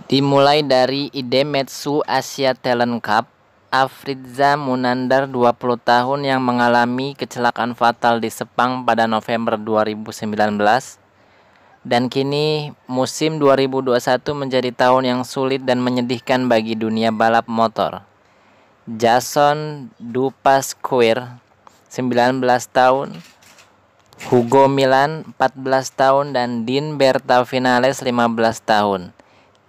Dimulai dari Idemitsu Asia Talent Cup, Afrizza Munandar 20 tahun yang mengalami kecelakaan fatal di Sepang pada November 2019, dan kini musim 2021 menjadi tahun yang sulit dan menyedihkan bagi dunia balap motor. Jason Dupasquier 19 tahun, Hugo Milan 14 tahun, dan Dean Berta Vinales 15 tahun.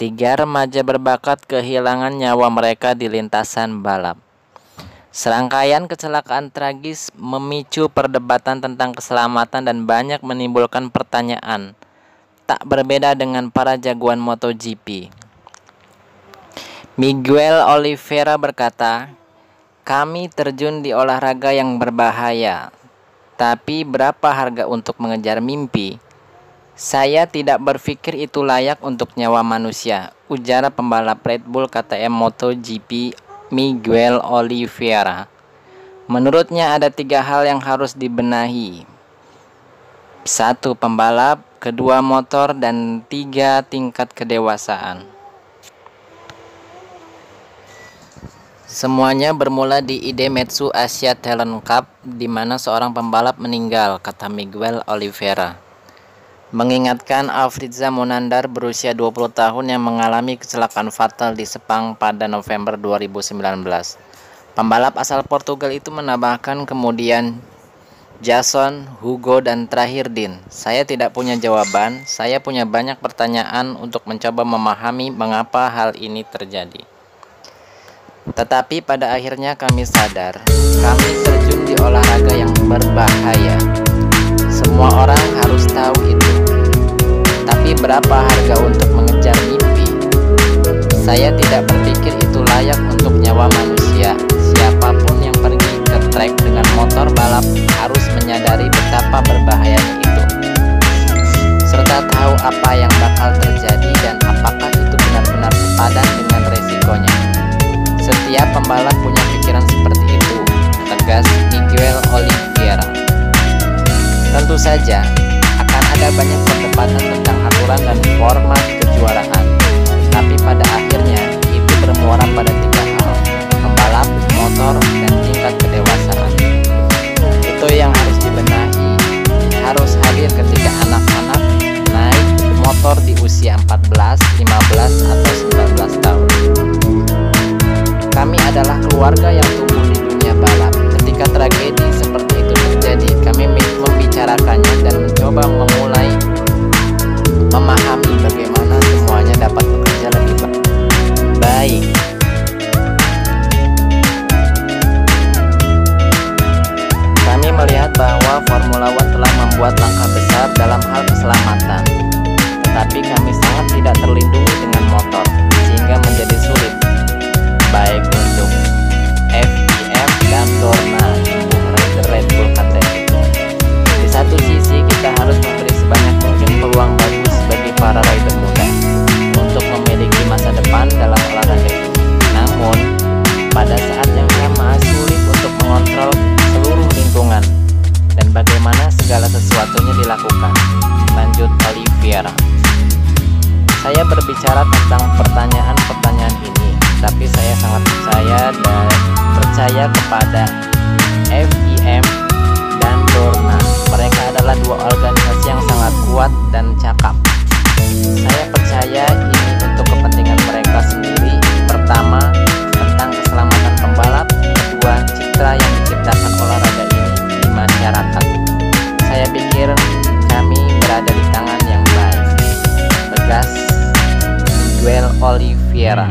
3 remaja berbakat kehilangan nyawa mereka di lintasan balap. Serangkaian kecelakaan tragis memicu perdebatan tentang keselamatan dan banyak menimbulkan pertanyaan. Tak berbeda dengan para jagoan MotoGP. Miguel Oliveira berkata, "Kami terjun di olahraga yang berbahaya. Tapi berapa harga untuk mengejar mimpi? Saya tidak berpikir itu layak untuk nyawa manusia," ujar pembalap Red Bull KTM MotoGP Miguel Oliveira. Menurutnya ada 3 hal yang harus dibenahi. 1. Pembalap, 2. Motor, dan 3. Tingkat kedewasaan. Semuanya bermula di Idemitsu Asia Talent Cup, di mana seorang pembalap meninggal, kata Miguel Oliveira. Mengingatkan Afrizza Munandar berusia 20 tahun yang mengalami kecelakaan fatal di Sepang pada November 2019. Pembalap asal Portugal itu menambahkan kemudian Jason, Hugo, dan terakhir Dean. "Saya tidak punya jawaban, saya punya banyak pertanyaan untuk mencoba memahami mengapa hal ini terjadi. Tetapi pada akhirnya kami sadar, kami terjun di olahraga yang berbahaya. Semua orang harus tahu itu. Tapi berapa harga untuk mengejar mimpi? Saya tidak berpikir itu layak untuk nyawa manusia. Siapapun yang pergi ke trek dengan motor balap harus menyadari betapa berbahayanya itu, serta tahu apa yang bakal terjadi dan apakah itu benar-benar sepadan dengan resikonya. Setiap pembalap punya pikiran seperti itu," tegas Miguel Oliveira. Tentu saja akan ada banyak perdebatan tentang aturan dan format kejuaraan, tapi pada akhirnya itu bermuara pada 3 hal: pembalap, motor, dan tingkat kedewasaan. Itu yang harus dibenahi, harus hadir ketika anak-anak naik motor di usia 14, 15, atau 19 tahun. Kami adalah keluarga yang tumbuh di dunia balap. Ketika tragedi seperti itu terjadi, kami membicarakannya dan mencoba memulai memahami bagaimana semuanya dapat bekerja lebih baik. Kami melihat bahwa Formula One telah membuat langkah besar dalam hal keselamatan, tetapi kami sangat tidak terlindungi dengan motor, sehingga menjadi sulit, baik untuk FIM dan Dorna, induk rider Red Bull KTM. Di satu sisi, kita harus memberi sebanyak mungkin peluang bagus bagi para rider muda untuk memiliki masa depan dalam olahraga ini. Namun, pada saat yang sama sulit untuk mengontrol seluruh lingkungan dan bagaimana segala sesuatunya dilakukan, lanjut Oliveira. Saya berbicara tentang pertanyaan-pertanyaan ini, tapi saya sangat percaya kepada FIM dan Dorna. Mereka adalah 2 organisasi yang sangat kuat dan cakap. Saya percaya ini untuk kepentingan mereka sendiri. Pertama, tentang keselamatan pembalap. Kedua, citra yang diciptakan olahraga ini di masyarakat. Saya pikir kami berada di tangan yang baik, tegas Miguel Oliveira.